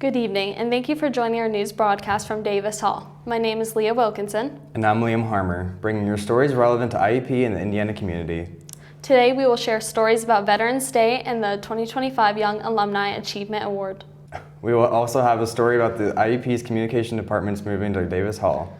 Good evening, and thank you for joining our news broadcast from Davis Hall. My name is Leah Wilkinson. And I'm Liam Harmer, bringing your stories relevant to IUP and the Indiana community. Today we will share stories about Veterans Day and the 2025 Young Alumni Achievement Award. We will also have a story about the IUP's communication departments moving to Davis Hall.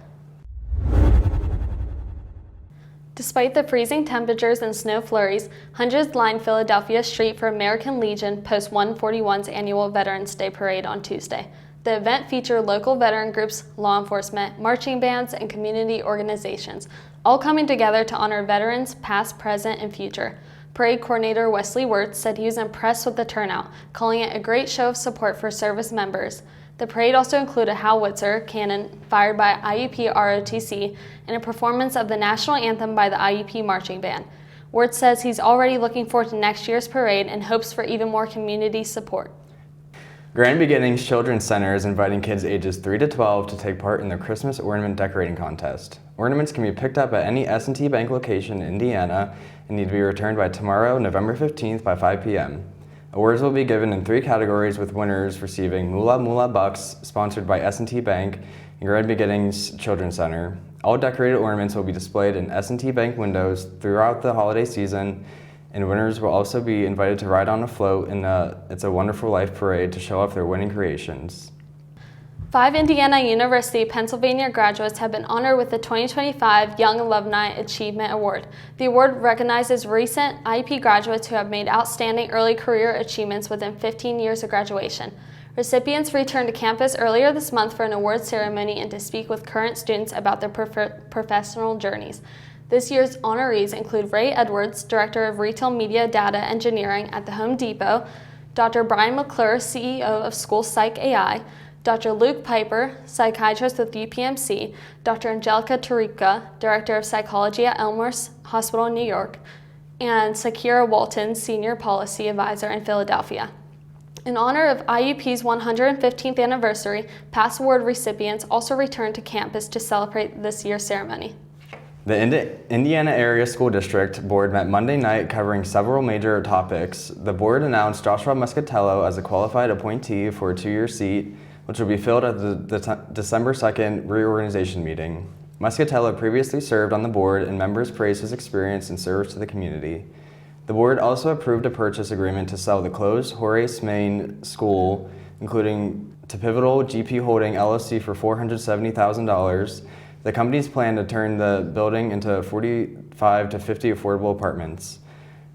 Despite the freezing temperatures and snow flurries, hundreds lined Philadelphia Street for American Legion Post 141's annual Veterans Day Parade on Tuesday. The event featured local veteran groups, law enforcement, marching bands, and community organizations, all coming together to honor veterans past, present, and future. Parade coordinator Wesley Wirtz said he was impressed with the turnout, calling it a great show of support for service members. The parade also included a howitzer cannon fired by IUP ROTC and a performance of the national anthem by the IUP marching band. Wirtz says he's already looking forward to next year's parade and hopes for even more community support. Grand Beginnings Children's Center is inviting kids ages 3 to 12 to take part in the Christmas ornament decorating contest. Ornaments can be picked up at any S&T Bank location in Indiana and need to be returned by tomorrow, November 15th by 5 p.m. Awards will be given in 3 categories, with winners receiving Moolah Moolah Bucks, sponsored by S&T Bank and Grand Beginnings Children's Center. All decorated ornaments will be displayed in S&T Bank windows throughout the holiday season, and winners will also be invited to ride on a float in the It's a Wonderful Life parade to show off their winning creations. 5 Indiana University, Pennsylvania graduates have been honored with the 2025 Young Alumni Achievement Award. The award recognizes recent IUP graduates who have made outstanding early career achievements within 15 years of graduation. Recipients returned to campus earlier this month for an award ceremony and to speak with current students about their professional journeys. This year's honorees include Ray Edwards, Director of Retail Media Data Engineering at the Home Depot, Dr. Brian McClure, CEO of School Psych AI, Dr. Luke Piper, psychiatrist with UPMC, Dr. Angelica Tariqa, Director of Psychology at Elmhurst Hospital in New York, and Sakira Walton, Senior Policy Advisor in Philadelphia. In honor of IUP's 115th anniversary, past award recipients also returned to campus to celebrate this year's ceremony. The Indiana Area School District Board met Monday night covering several major topics. The board announced Joshua Muscatello as a qualified appointee for a 2-year seat, which will be filled at the December 2nd reorganization meeting. Muscatello previously served on the board, and members praised his experience and service to the community. The board also approved a purchase agreement to sell the closed Horace Mann School, including to Pivotal GP Holding LLC for $470,000. The company's plan to turn the building into 45 to 50 affordable apartments.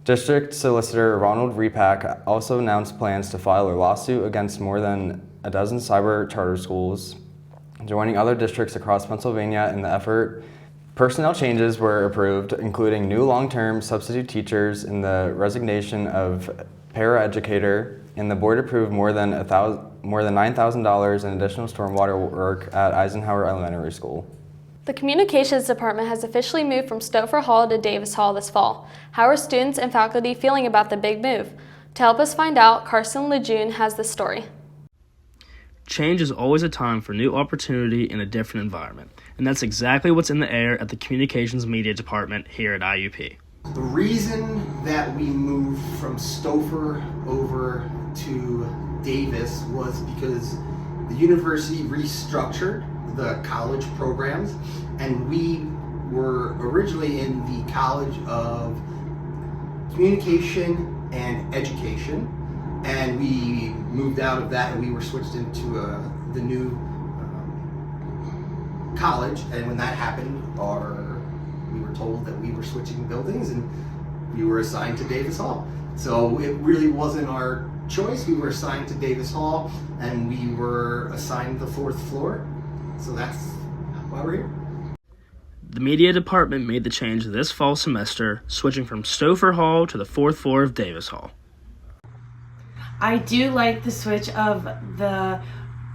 District Solicitor Ronald Repack also announced plans to file a lawsuit against more than a dozen cyber charter schools, joining other districts across Pennsylvania in the effort. Personnel changes were approved, including new long-term substitute teachers and the resignation of paraeducator, and the board approved more than $9,000 in additional stormwater work at Eisenhower Elementary School. The Communications Department has officially moved from Stouffer Hall to Davis Hall this fall. How are students and faculty feeling about the big move? To help us find out, Carson Lejeune has the story. Change is always a time for new opportunity in a different environment, and that's exactly what's in the air at the Communications Media Department here at IUP. The reason that we moved from Stouffer over to Davis was because the university restructured the college programs, and we were originally in the College of Communication and Education, and we moved out of that and we were switched into the new college. And when that happened, we were told that we were switching buildings and we were assigned to Davis Hall. So it really wasn't our choice. We were assigned to Davis Hall and we were assigned the 4th floor. So that's why we're here. The media department made the change this fall semester, switching from Stouffer Hall to the 4th floor of Davis Hall. I do like the switch of the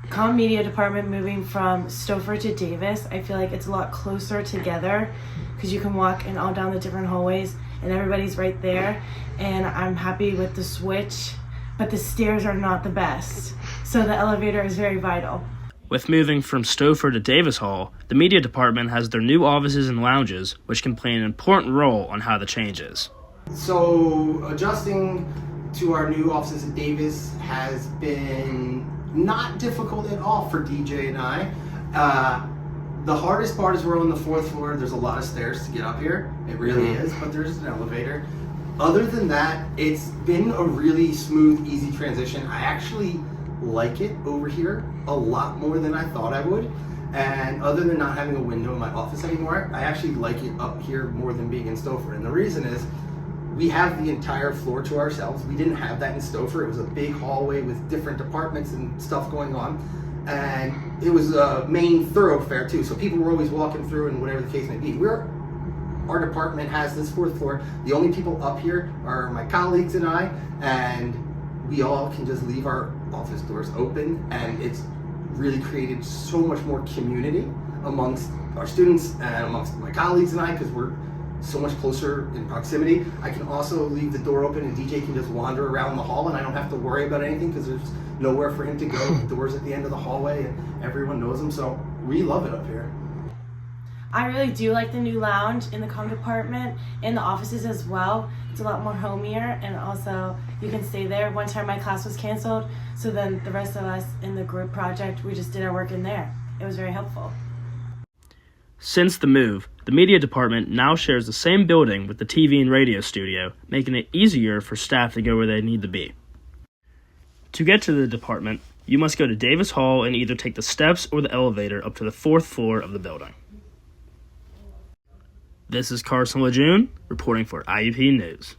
comm media department moving from Stouffer to Davis. I feel like it's a lot closer together because you can walk in all down the different hallways and everybody's right there. And I'm happy with the switch, but the stairs are not the best. So the elevator is very vital. With moving from Stouffer to Davis Hall, the media department has their new offices and lounges, which can play an important role on how the change is. So adjusting to our new offices at Davis has been not difficult at all for DJ and I. The hardest part is we're on the 4th floor. There's a lot of stairs to get up here. It really is, but there's an elevator. Other than that, it's been a really smooth, easy transition. I actually like it over here a lot more than I thought I would. And other than not having a window in my office anymore, I actually like it up here more than being in Stouffer. And the reason is we have the entire floor to ourselves. We didn't have that in Stouffer. It was a big hallway with different departments and stuff going on. And it was a main thoroughfare too. So people were always walking through and whatever the case may be. Our department has this 4th floor. The only people up here are my colleagues and I, and we all can just leave our office doors open, and it's really created so much more community amongst our students and amongst my colleagues and I, because we're so much closer in proximity. I can also leave the door open and DJ can just wander around the hall, and I don't have to worry about anything because there's nowhere for him to go. The door's at the end of the hallway and everyone knows him, so we love it up here. I really do like the new lounge in the comm department, in the offices as well. It's a lot more homier, and also you can stay there. One time my class was canceled, so then the rest of us in the group project, we just did our work in there. It was very helpful. Since the move, the media department now shares the same building with the TV and radio studio, making it easier for staff to go where they need to be. To get to the department, you must go to Davis Hall and either take the steps or the elevator up to the 4th floor of the building. This is Carson Lejeune reporting for IUP News.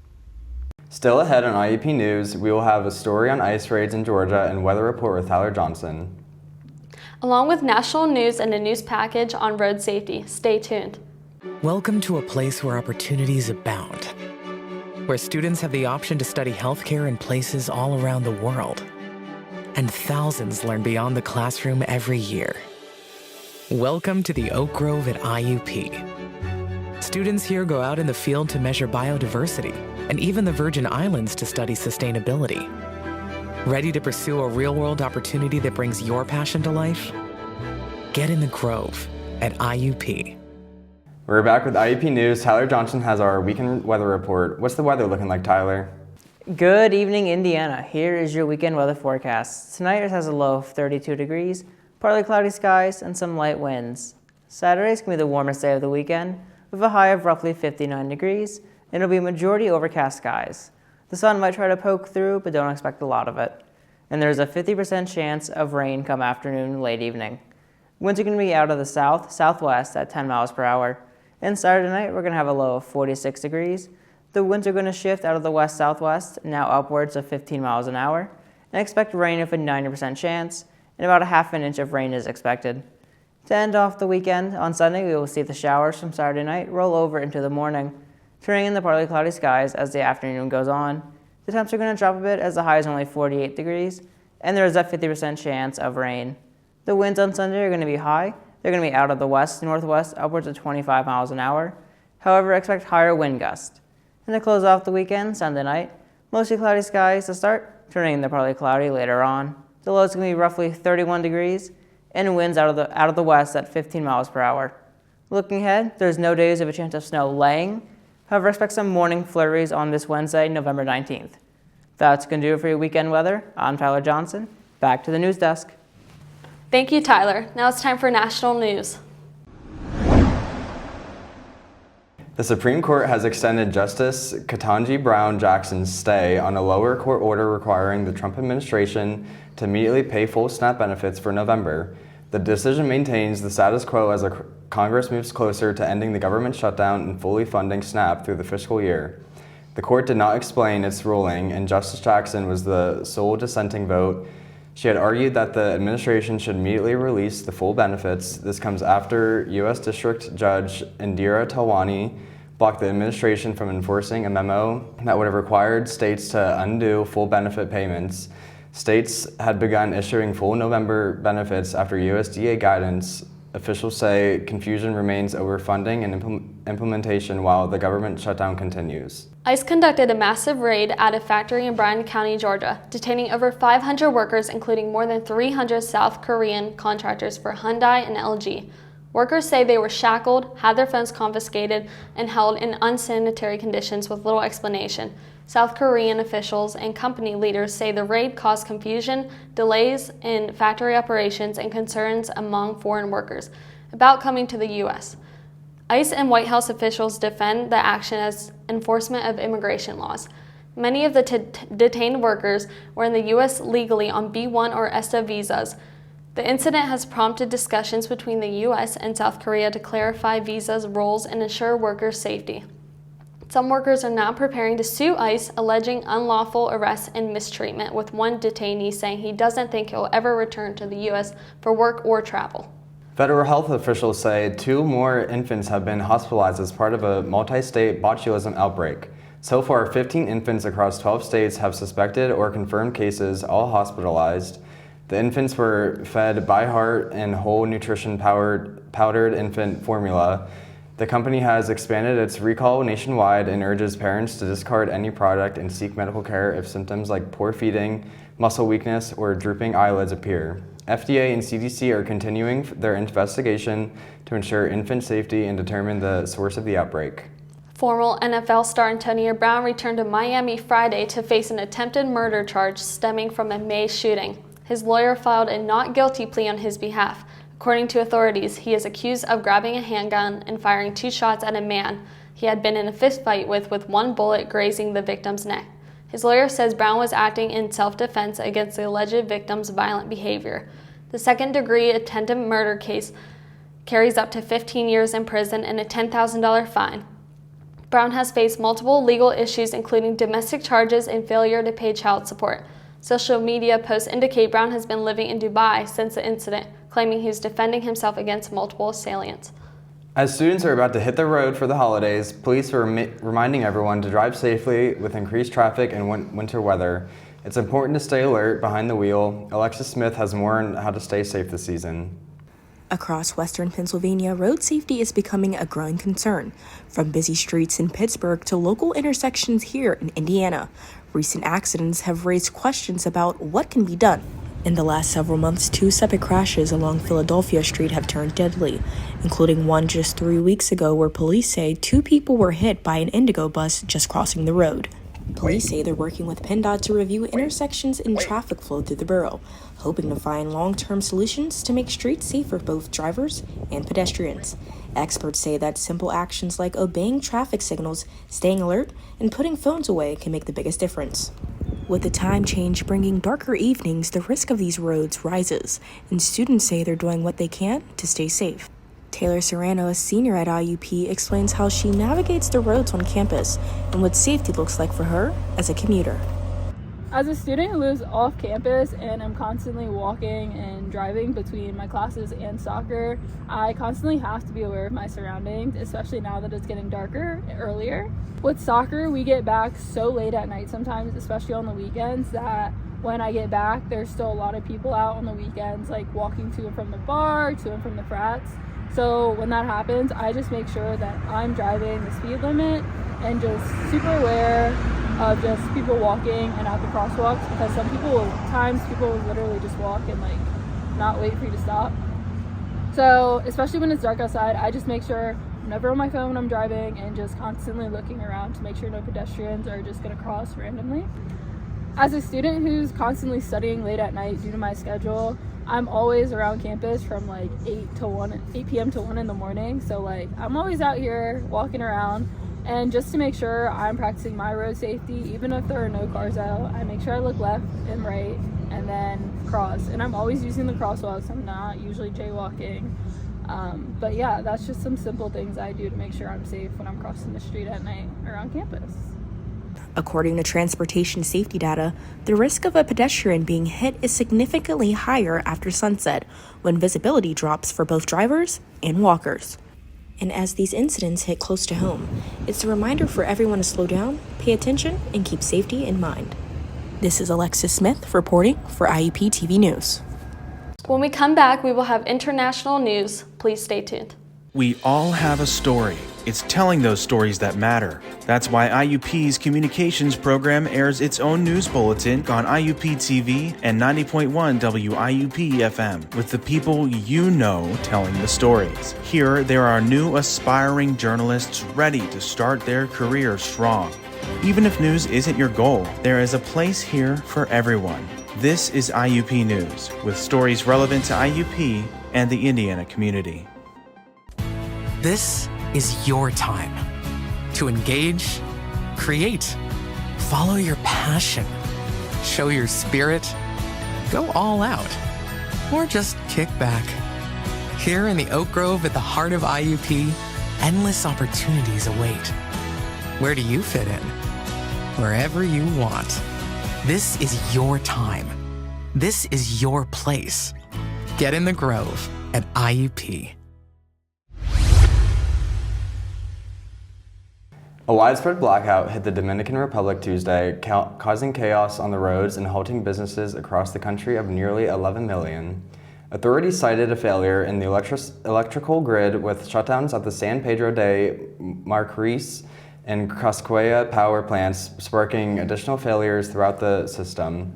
Still ahead on IUP News, we will have a story on ice raids in Georgia and weather report with Tyler Johnson. Along with national news and a news package on road safety. Stay tuned. Welcome to a place where opportunities abound, where students have the option to study healthcare in places all around the world, and thousands learn beyond the classroom every year. Welcome to the Oak Grove at IUP. Students here go out in the field to measure biodiversity, and even the Virgin Islands to study sustainability. Ready to pursue a real-world opportunity that brings your passion to life? Get in the Grove at IUP. We're back with IUP News. Tyler Johnson has our weekend weather report. What's the weather looking like, Tyler? Good evening, Indiana. Here is your weekend weather forecast. Tonight it has a low of 32 degrees, partly cloudy skies, and some light winds. Saturday's going to be the warmest day of the weekend, with a high of roughly 59 degrees, and it'll be majority overcast skies. The sun might try to poke through, but don't expect a lot of it. And there's a 50% chance of rain come afternoon and late evening. Winds are going to be out of the south-southwest at 10 miles per hour. And Saturday night, we're going to have a low of 46 degrees. The winds are going to shift out of the west-southwest, now upwards of 15 miles an hour. And expect rain with a 90% chance, and about a half an inch of rain is expected. To end off the weekend, on Sunday, we will see the showers from Saturday night roll over into the morning, turning into partly cloudy skies as the afternoon goes on. The temps are going to drop a bit as the high is only 48 degrees, and there is a 50% chance of rain. The winds on Sunday are going to be high. They're going to be out of the west-northwest, upwards of 25 miles an hour. However, expect higher wind gusts. And to close off the weekend, Sunday night, mostly cloudy skies to start, turning into partly cloudy later on. The low is going to be roughly 31 degrees, and winds out of the west at 15 miles per hour. Looking ahead, there's no days of a chance of snow laying. However, expect some morning flurries on this Wednesday, November 19th. That's going to do it for your weekend weather. I'm Tyler Johnson. Back to the news desk. Thank you, Tyler. Now it's time for national news. The Supreme Court has extended Justice Ketanji Brown Jackson's stay on a lower court order requiring the Trump administration to immediately pay full SNAP benefits for November. The decision maintains the status quo as Congress moves closer to ending the government shutdown and fully funding SNAP through the fiscal year. The court did not explain its ruling, and Justice Jackson was the sole dissenting vote. She had argued that the administration should immediately release the full benefits. This comes after U.S. District Judge Indira Talwani blocked the administration from enforcing a memo that would have required states to undo full benefit payments. States had begun issuing full November benefits after USDA guidance. Officials say confusion remains over funding and implementation while the government shutdown continues. ICE conducted a massive raid at a factory in Bryan County, Georgia, detaining over 500 workers, including more than 300 South Korean contractors for Hyundai and LG. Workers say they were shackled, had their phones confiscated, and held in unsanitary conditions with little explanation. South Korean officials and company leaders say the raid caused confusion, delays in factory operations, and concerns among foreign workers about coming to the U.S. ICE and White House officials defend the action as enforcement of immigration laws. Many of the detained workers were in the U.S. legally on B-1 or ESTA visas. The incident has prompted discussions between the U.S. and South Korea to clarify visas' roles and ensure workers' safety. Some workers are now preparing to sue ICE, alleging unlawful arrest and mistreatment, with one detainee saying he doesn't think he'll ever return to the U.S. for work or travel. Federal health officials say 2 more infants have been hospitalized as part of a multi-state botulism outbreak. So far, 15 infants across 12 states have suspected or confirmed cases, all hospitalized. The infants were fed By Heart and whole nutrition powdered infant formula. The company has expanded its recall nationwide and urges parents to discard any product and seek medical care if symptoms like poor feeding, muscle weakness, or drooping eyelids appear. FDA and CDC are continuing their investigation to ensure infant safety and determine the source of the outbreak. Former NFL star Antonio Brown returned to Miami Friday to face an attempted murder charge stemming from a May shooting. His lawyer filed a not guilty plea on his behalf. According to authorities, he is accused of grabbing a handgun and firing 2 shots at a man he had been in a fist fight with one bullet grazing the victim's neck. His lawyer says Brown was acting in self-defense against the alleged victim's violent behavior. The second-degree attempted murder case carries up to 15 years in prison and a $10,000 fine. Brown has faced multiple legal issues, including domestic charges and failure to pay child support. Social media posts indicate Brown has been living in Dubai since the incident, claiming he was defending himself against multiple assailants. As students are about to hit the road for the holidays, police are reminding everyone to drive safely with increased traffic and winter weather. It's important to stay alert behind the wheel. Alexis Smith has more on how to stay safe this season. Across western Pennsylvania, road safety is becoming a growing concern. From busy streets in Pittsburgh to local intersections here in Indiana, recent accidents have raised questions about what can be done. In the last several months, 2 separate crashes along Philadelphia Street have turned deadly, including one just 3 weeks ago where police say 2 people were hit by an Indigo bus just crossing the road. Police say they're working with PennDOT to review intersections and traffic flow through the borough, hoping to find long-term solutions to make streets safe for both drivers and pedestrians. Experts say that simple actions like obeying traffic signals, staying alert, and putting phones away can make the biggest difference. With the time change bringing darker evenings, the risk of these roads rises, and students say they're doing what they can to stay safe. Taylor Serrano, a senior at IUP, explains how she navigates the roads on campus and what safety looks like for her as a commuter. As a student who lives off campus and I'm constantly walking and driving between my classes and soccer, I constantly have to be aware of my surroundings, especially now that it's getting darker earlier. With soccer, we get back so late at night sometimes, especially on the weekends, that when I get back, there's still a lot of people out on the weekends, like walking to and from the bar, to and from the frats. So when that happens, I just make sure that I'm driving the speed limit and just super aware of just people walking and at the crosswalks, because times people will literally just walk and like not wait for you to stop. So especially when it's dark outside, I just make sure I'm never on my phone when I'm driving and just constantly looking around to make sure no pedestrians are just gonna cross randomly. As a student who's constantly studying late at night due to my schedule, I'm always around campus from like 8 p.m. to 1 in the morning. So like I'm always out here walking around, and just to make sure I'm practicing my road safety, even if there are no cars out, I make sure I look left and right and then cross. And I'm always using the crosswalks. I'm not usually jaywalking. But yeah, that's just some simple things I do to make sure I'm safe when I'm crossing the street at night around campus. According to transportation safety data, the risk of a pedestrian being hit is significantly higher after sunset, when visibility drops for both drivers and walkers. And as these incidents hit close to home, it's a reminder for everyone to slow down, pay attention, and keep safety in mind. This is Alexis Smith reporting for IUP TV News. When we come back, we will have international news. Please stay tuned. We all have a story. It's telling those stories that matter. That's why IUP's communications program airs its own news bulletin on IUP TV and 90.1 WIUP FM, with the people you know telling the stories. Here, there are new aspiring journalists ready to start their career strong. Even if news isn't your goal, there is a place here for everyone. This is IUP News, with stories relevant to IUP and the Indiana community. This is your time to engage, create, follow your passion, show your spirit, go all out, or just kick back. Here in the Oak Grove at the heart of IUP, endless opportunities await. Where do you fit in? Wherever you want. This is your time. This is your place. Get in the Grove at IUP. A widespread blackout hit the Dominican Republic Tuesday, causing chaos on the roads and halting businesses across the country of nearly 11 million. Authorities cited a failure in the electrical grid with shutdowns at the San Pedro de Macorís and Cosqueya power plants, sparking additional failures throughout the system.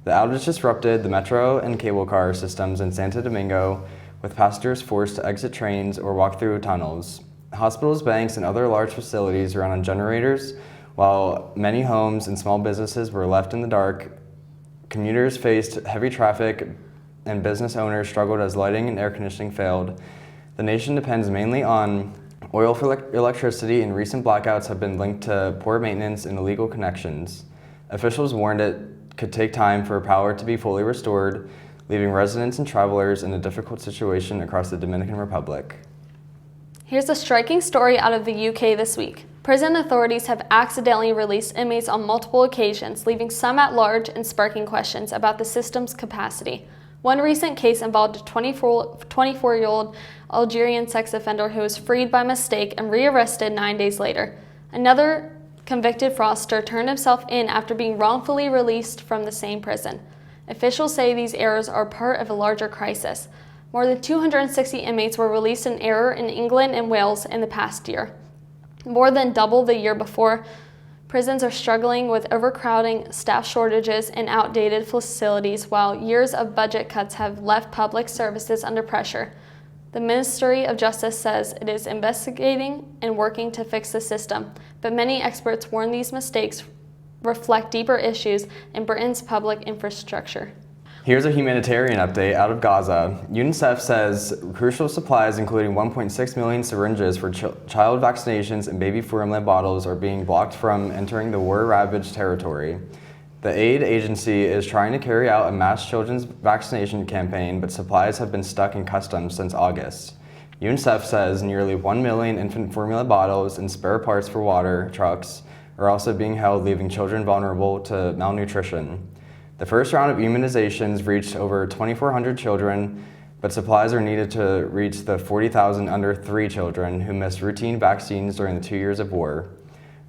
The outage disrupted the metro and cable car systems in Santo Domingo, with passengers forced to exit trains or walk through tunnels. Hospitals, banks, and other large facilities ran on generators, while many homes and small businesses were left in the dark. Commuters faced heavy traffic, and business owners struggled as lighting and air conditioning failed. The nation depends mainly on oil for electricity, and recent blackouts have been linked to poor maintenance and illegal connections. Officials warned it could take time for power to be fully restored, leaving residents and travelers in a difficult situation across the Dominican Republic. Here's a striking story out of the UK this week. Prison authorities have accidentally released inmates on multiple occasions, leaving some at large and sparking questions about the system's capacity. One recent case involved a 24-year-old Algerian sex offender who was freed by mistake and rearrested 9 days later. Another convicted fraudster turned himself in after being wrongfully released from the same prison. Officials say these errors are part of a larger crisis. More than 260 inmates were released in error in England and Wales in the past year, more than double the year before. Prisons are struggling with overcrowding, staff shortages, and outdated facilities, while years of budget cuts have left public services under pressure. The Ministry of Justice says it is investigating and working to fix the system, but many experts warn these mistakes reflect deeper issues in Britain's public infrastructure. Here's a humanitarian update out of Gaza. UNICEF says crucial supplies, including 1.6 million syringes for child vaccinations and baby formula bottles, are being blocked from entering the war-ravaged territory. The aid agency is trying to carry out a mass children's vaccination campaign, but supplies have been stuck in customs since August. UNICEF says nearly 1 million infant formula bottles and spare parts for water trucks are also being held, leaving children vulnerable to malnutrition. The first round of immunizations reached over 2,400 children, but supplies are needed to reach the 40,000 under 3 children who missed routine vaccines during the 2 years of war.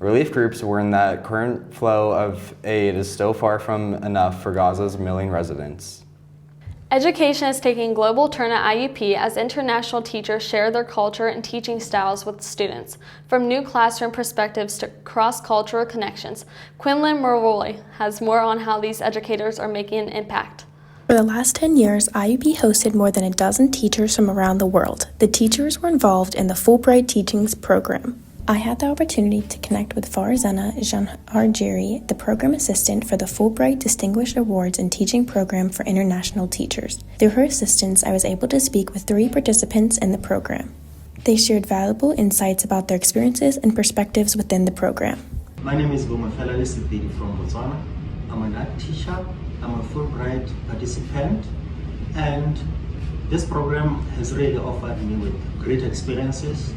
Relief groups warn that current flow of aid is still far from enough for Gaza's million residents. Education is taking a global turn at IUP as international teachers share their culture and teaching styles with students, from new classroom perspectives to cross-cultural connections. Quinlan Murroy has more on how these educators are making an impact. For the last 10 years, IUP hosted more than a dozen teachers from around the world. The teachers were involved in the Fulbright Teachings program. I had the opportunity to connect with Farzana Janharjiri, the program assistant for the Fulbright Distinguished Awards and Teaching Program for International Teachers. Through her assistance, I was able to speak with 3 participants in the program. They shared valuable insights about their experiences and perspectives within the program. My name is Bomafela Lesipidi from Botswana. I'm an art teacher, I'm a Fulbright participant, and this program has really offered me with great experiences.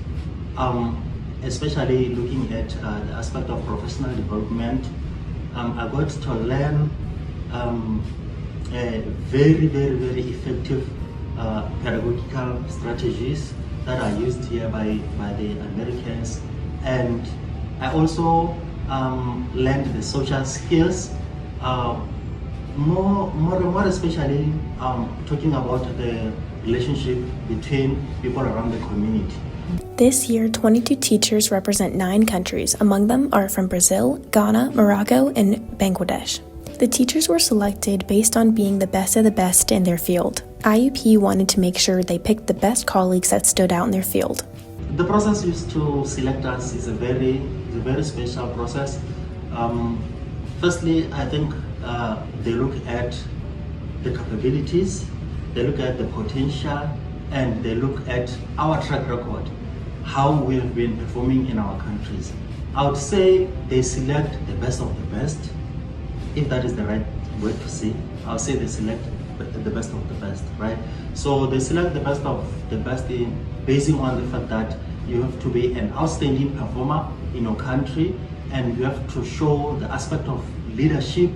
Especially looking at the aspect of professional development. I got to learn very effective pedagogical strategies that are used here by the Americans. And I also learned the social skills, more especially talking about the relationship between people around the community. This year, 22 teachers represent 9 countries. Among them are from Brazil, Ghana, Morocco, and Bangladesh. The teachers were selected based on being the best of the best in their field. IUP wanted to make sure they picked the best colleagues that stood out in their field. The process used to select us is a very special process. Firstly, I think they look at the capabilities, they look at the potential, and they look at our track record, how we have been performing in our countries. I would say they select the best of the best, if that is the right word to say. I'll say they select the best of the best, right? So they select the best of the best basing on the fact that you have to be an outstanding performer in your country, and you have to show the aspect of leadership.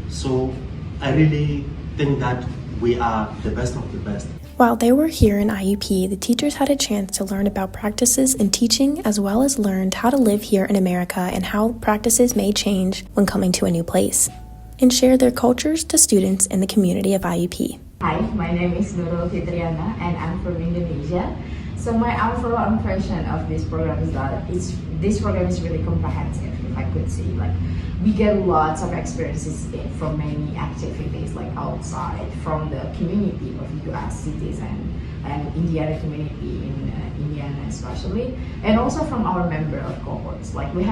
So I really think that we are the best of the best. While they were here in IUP, the teachers had a chance to learn about practices in teaching as well as learned how to live here in America and how practices may change when coming to a new place, and share their cultures to students in the community of IUP. Hi, my name is Nurul Fitriana and I'm from Indonesia. So my overall impression of this program is that this program is really comprehensive, if I could say. Like, we get lots of experiences from many activities, like outside, from the community of US citizens and Indiana community in Indiana especially, and also from our member of cohorts. Like we're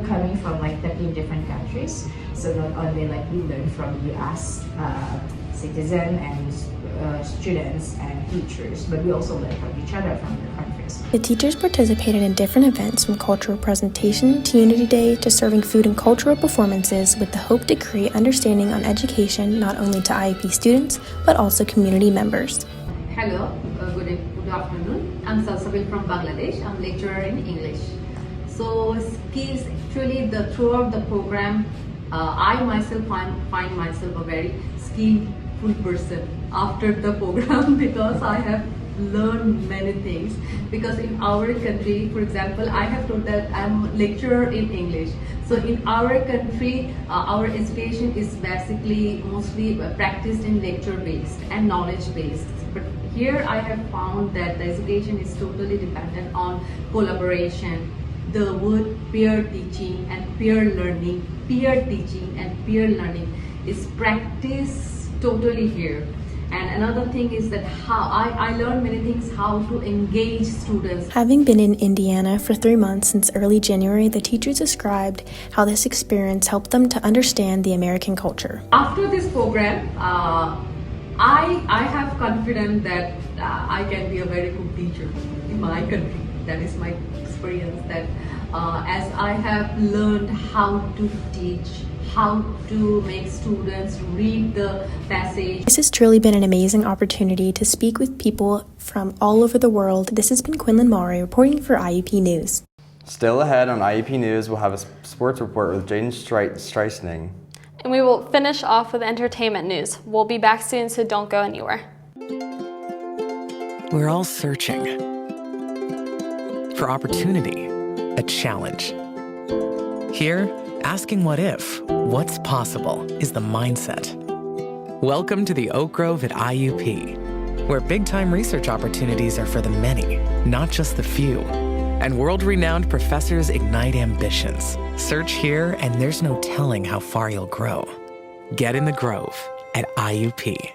coming from like 13 different countries, so not only like we learn from US citizens and students and teachers, but we also learn from each other from the countries. The teachers participated in different events from cultural presentation to Unity Day to serving food and cultural performances with the hope to create understanding on education not only to IUP students but also community members. Hello, good afternoon. I'm Salsabil from Bangladesh. I'm lecturer in English. So skills, actually throughout the program, I myself find myself a very skillful person after the program because I have learned many things. Because in our country, for example, I have told that I'm a lecturer in English. So in our country, our education is basically mostly practiced in lecture based and knowledge based. But here I have found that the education is totally dependent on collaboration. The word peer teaching and peer learning, peer teaching and peer learning is practiced totally here. And another thing is that how I learned many things, how to engage students. Having been in Indiana for 3 months since early January, the teachers described how this experience helped them to understand the American culture. After this program, I have confidence that I can be a very good teacher in my country. That is my experience, that as I have learned how to teach, how to make students read the passage. This has truly been an amazing opportunity to speak with people from all over the world. This has been Quinlan Maury reporting for IUP News. Still ahead on IUP News, we'll have a sports report with Jaden Streisning. And we will finish off with entertainment news. We'll be back soon, so don't go anywhere. We're all searching for opportunity, a challenge. Here, asking what if, what's possible, is the mindset. Welcome to the Oak Grove at IUP, where big-time research opportunities are for the many, not just the few. And world-renowned professors ignite ambitions. Search here, and there's no telling how far you'll grow. Get in the Grove at IUP.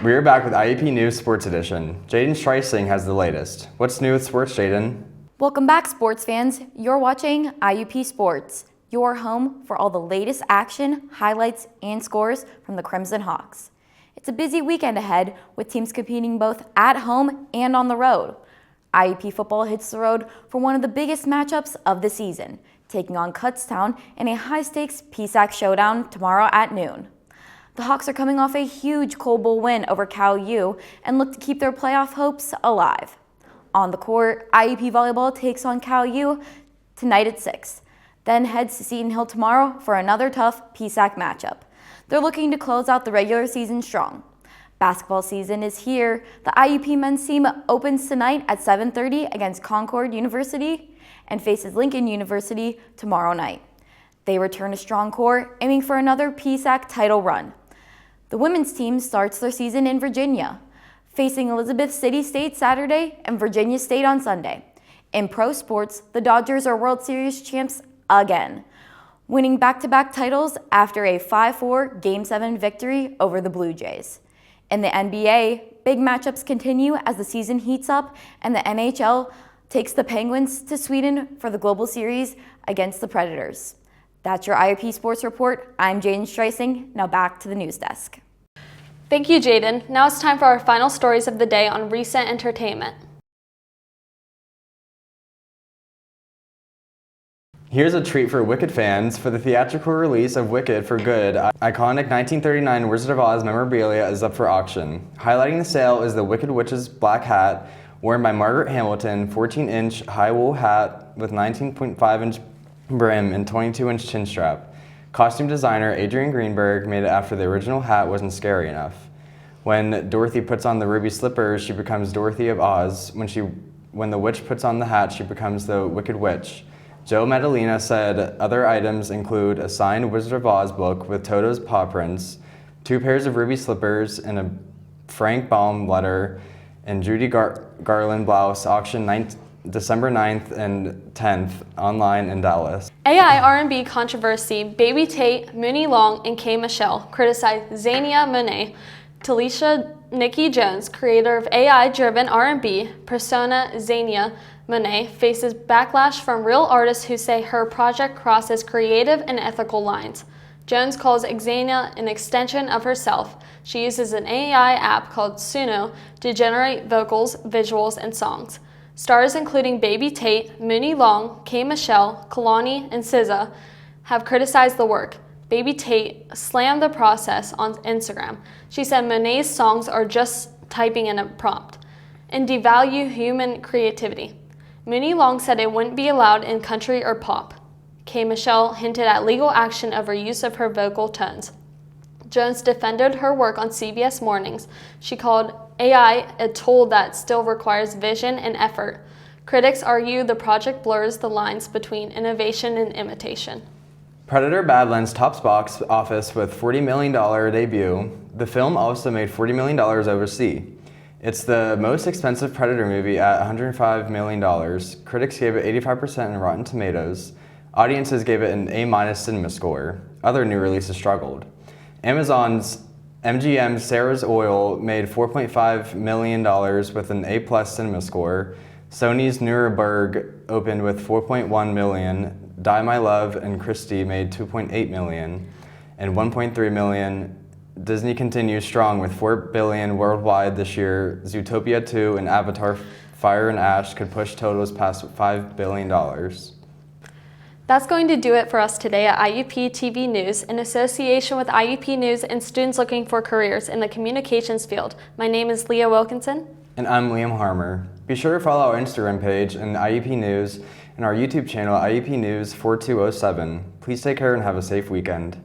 We are back with IUP News Sports Edition. Jaden Streising has the latest. What's new with sports, Jaden? Welcome back, sports fans. You're watching IUP Sports, your home for all the latest action, highlights, and scores from the Crimson Hawks. It's a busy weekend ahead with teams competing both at home and on the road. IUP football hits the road for one of the biggest matchups of the season, taking on Kutztown in a high-stakes PSAC showdown tomorrow at noon. The Hawks are coming off a huge Coal Bowl win over Cal U and look to keep their playoff hopes alive. On the court, IUP volleyball takes on Cal U tonight at 6, then heads to Seton Hill tomorrow for another tough PSAC matchup. They're looking to close out the regular season strong. Basketball season is here. The IUP men's team opens tonight at 7:30 against Concord University and faces Lincoln University tomorrow night. They return to strong core, aiming for another PSAC title run. The women's team starts their season in Virginia, facing Elizabeth City State Saturday and Virginia State on Sunday. In pro sports, the Dodgers are World Series champs again, winning back-to-back titles after a 5-4 Game 7 victory over the Blue Jays. In the NBA, big matchups continue as the season heats up and the NHL takes the Penguins to Sweden for the Global Series against the Predators. That's your IUP Sports Report. I'm Jaden Streising. Now back to the news desk. Thank you, Jaden. Now it's time for our final stories of the day on recent entertainment. Here's a treat for Wicked fans. For the theatrical release of Wicked for Good, iconic 1939 Wizard of Oz memorabilia is up for auction. Highlighting the sale is the Wicked Witch's black hat, worn by Margaret Hamilton, 14-inch high wool hat with 19.5-inch brim and 22-inch chin strap. Costume designer Adrian Greenberg made it after the original hat wasn't scary enough. When Dorothy puts on the ruby slippers, she becomes Dorothy of Oz. When the witch puts on the hat, she becomes the Wicked Witch. Joe Madalena said other items include a signed Wizard of Oz book with Toto's paw prints, 2 pairs of ruby slippers, and a Frank Baum letter and Judy Garland blouse auctioned December 9th and 10th online in Dallas. AI R&B controversy: Baby Tate, Mooney Long, and K. Michelle criticized Zania Monet. Talisha Nikki Jones, creator of AI-driven R&B persona Zania Monet, faces backlash from real artists who say her project crosses creative and ethical lines. Jones calls Xania an extension of herself. She uses an AI app called Suno to generate vocals, visuals, and songs. Stars including Baby Tate, Mooney Long, K. Michelle, Kalani, and SZA have criticized the work. Baby Tate slammed the process on Instagram. She said Monet's songs are just typing in a prompt and devalue human creativity. Mooney Long said it wouldn't be allowed in country or pop. K. Michelle hinted at legal action over use of her vocal tones. Jones defended her work on CBS Mornings. She called AI a tool that still requires vision and effort. Critics argue the project blurs the lines between innovation and imitation. Predator: Badlands tops box office with $40 million debut. The film also made $40 million overseas. It's the most expensive Predator movie at $105 million. Critics gave it 85% in Rotten Tomatoes. Audiences gave it an A- cinema score. Other new releases struggled. Amazon's MGM Sarah's Oil made $4.5 million with an A+ cinema score. Sony's Nuremberg opened with $4.1 million. Die My Love and Christie made $2.8 million and $1.3 million. Disney continues strong with $4 billion worldwide this year. Zootopia 2 and Avatar: Fire and Ash could push totals past $5 billion. That's going to do it for us today at IUP TV News in association with IUP News and students looking for careers in the communications field. My name is Leah Wilkinson. And I'm Liam Harmer. Be sure to follow our Instagram page and IUP News and our YouTube channel IUP News 4207. Please take care and have a safe weekend.